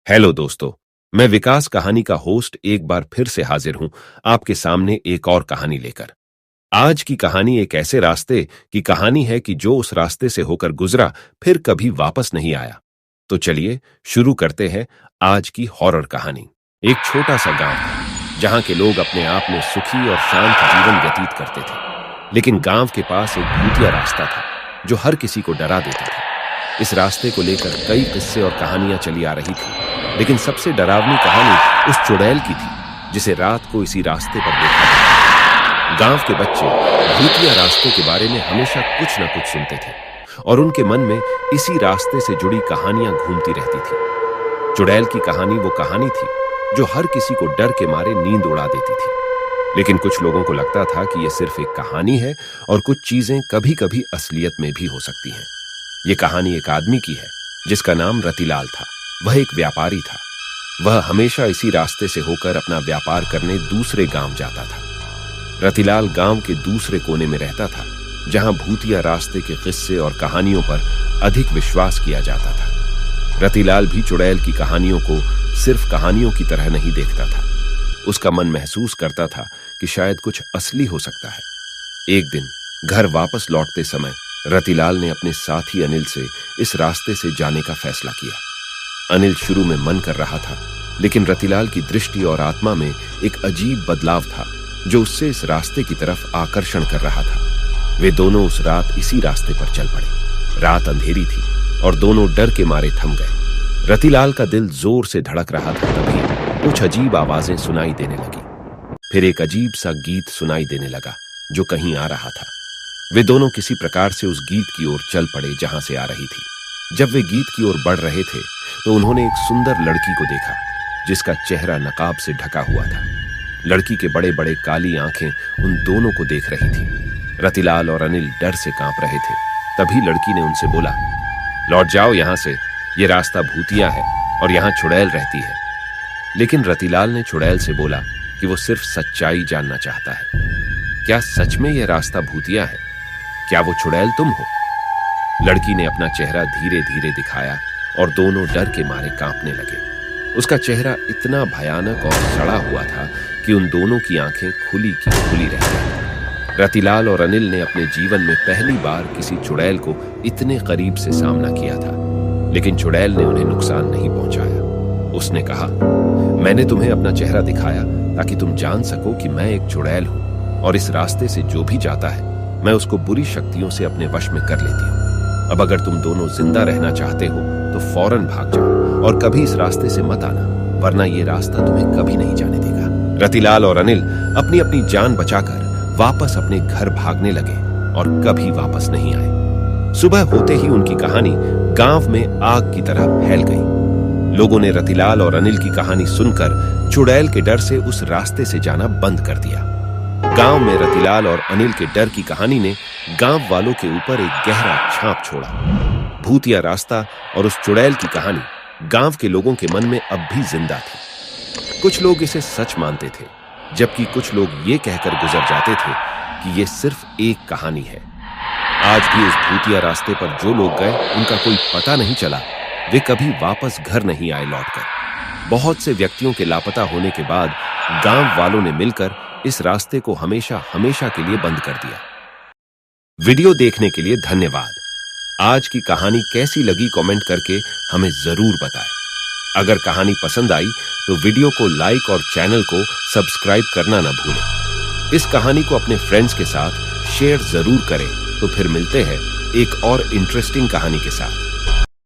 Hello दोस्तों। मैं विकास कहानी का होस्ट एक बार फिर से हाजिर हूं आपके सामने एक और कहानी लेकर। आज की कहानी एक ऐसे रास्ते की कहानी है कि जो उस रास्ते से होकर गुजरा फिर कभी वापस नहीं आया। तो चलिए शुरू करते हैं आज की हॉरर कहानी। एक छोटा सा गांव था जहां के लोग अपने आप में सुखी और शांत जीवन व्यतीत करते थे, लेकिन गांव के पास एक भूतिया रास्ता था जो हर किसी को डरा देता था। इस रास्ते को लेकर कई किस्से और कहानियां चली आ रही थी, लेकिन सबसे डरावनी कहानी उस चुड़ैल की थी जिसे रात को इसी रास्ते पर देखा था। गांव के बच्चे भूतिया रास्ते के बारे में हमेशा कुछ न कुछ सुनते थे और उनके मन में इसी रास्ते से जुड़ी कहानियां घूमती रहती थी। चुड़ैल की कहानी वो कहानी थी जो हर किसी को डर के मारे नींद उड़ा देती थी, लेकिन कुछ लोगों को लगता था कि यह सिर्फ एक कहानी है और कुछ चीजें कभी कभी असलियत में भी हो सकती हैं। ये कहानी एक आदमी की है जिसका नाम रतिलाल था। वह एक व्यापारी था। वह हमेशा इसी रास्ते से होकर अपना व्यापार करने दूसरे गांव जाता था। रतिलाल गांव के दूसरे कोने में रहता था जहां भूतिया रास्ते के किस्से और कहानियों पर अधिक विश्वास किया जाता था। रतिलाल भी चुड़ैल की कहानियों को सिर्फ कहानियों की तरह नहीं देखता था। उसका मन महसूस करता था कि शायद कुछ असली हो सकता है। एक दिन घर वापस लौटते समय रतिलाल ने अपने साथी अनिल से इस रास्ते से जाने का फैसला किया। अनिल शुरू में मन कर रहा था, लेकिन रतिलाल की दृष्टि और आत्मा में एक अजीब बदलाव था जो उससे इस रास्ते की तरफ आकर्षण कर रहा था। वे दोनों उस रात इसी रास्ते पर चल पड़े। रात अंधेरी थी और दोनों डर के मारे थम गए। रतिलाल का दिल जोर से धड़क रहा था, तभी कुछ अजीब आवाजें सुनाई देने लगी। फिर एक अजीब सा गीत सुनाई देने लगा जो कहीं आ रहा था। वे दोनों किसी प्रकार से उस गीत की ओर चल पड़े जहां से आ रही थी। जब वे गीत की ओर बढ़ रहे थे तो उन्होंने एक सुंदर लड़की को देखा जिसका चेहरा नकाब से ढका हुआ था। लड़की के बड़े बड़े काली आंखें उन दोनों को देख रही थी। रतिलाल और अनिल डर से कांप रहे थे। तभी लड़की ने उनसे बोला, लौट जाओ यहां से, ये रास्ता भूतिया है और यहां चुड़ैल रहती है। लेकिन रतिलाल ने चुड़ैल से बोला कि वो सिर्फ सच्चाई जानना चाहता है। क्या सच में यह रास्ता भूतिया है? क्या वो चुड़ैल तुम हो? लड़की ने अपना चेहरा धीरे धीरे दिखाया और दोनों डर के मारे कांपने लगे। उसका चेहरा इतना भयानक और सड़ा हुआ था कि उन दोनों की आंखें खुली की खुली रह गईं। रतिलाल और अनिल ने अपने जीवन में पहली बार किसी चुड़ैल को इतने करीब से सामना किया था, लेकिन चुड़ैल ने उन्हें नुकसान नहीं पहुंचाया। उसने कहा, मैंने तुम्हें अपना चेहरा दिखाया ताकि तुम जान सको कि मैं एक चुड़ैल हूं और इस रास्ते से जो भी जाता है मैं उसको बुरी शक्तियों से अपने वश में कर लेती हूँ। अब अगर तुम दोनों जिंदा रहना चाहते हो तो फौरन भाग जाओ और कभी इस रास्ते से मत आना, वरना ये रास्ता तुम्हें कभी नहीं जाने देगा। रतिलाल और अनिल अपनी अपनी जान बचाकर वापस अपने घर भागने लगे और कभी वापस नहीं आए। सुबह होते ही उनकी कहानी गांव में आग की तरह फैल गई। लोगों ने रतिलाल और अनिल की कहानी सुनकर चुड़ैल के डर से उस रास्ते से जाना बंद कर दिया। गांव में रतिलाल और अनिल के डर की कहानी ने गांव वालों के ऊपर एक गहरा छाप छोड़ा। भूतिया रास्ता और उस चुड़ैल की कहानी गांव के लोगों के मन में अब भी जिंदा थी। कुछ लोग इसे सच मानते थे, जबकि कुछ लोग ये कहकर गुजर जाते थे कि ये सिर्फ एक कहानी है। आज भी उस भूतिया रास्ते पर जो लोग गए उनका कोई पता नहीं चला। वे कभी वापस घर नहीं आए लौटकर। बहुत से व्यक्तियों के लापता होने के बाद गांव वालों ने मिलकर इस रास्ते को हमेशा हमेशा के लिए बंद कर दिया। वीडियो देखने के लिए धन्यवाद। आज की कहानी कैसी लगी कमेंट करके हमें जरूर बताएं। अगर कहानी पसंद आई तो वीडियो को लाइक और चैनल को सब्सक्राइब करना ना भूलें। इस कहानी को अपने फ्रेंड्स के साथ शेयर जरूर करें। तो फिर मिलते हैं एक और इंटरेस्टिंग कहानी के साथ।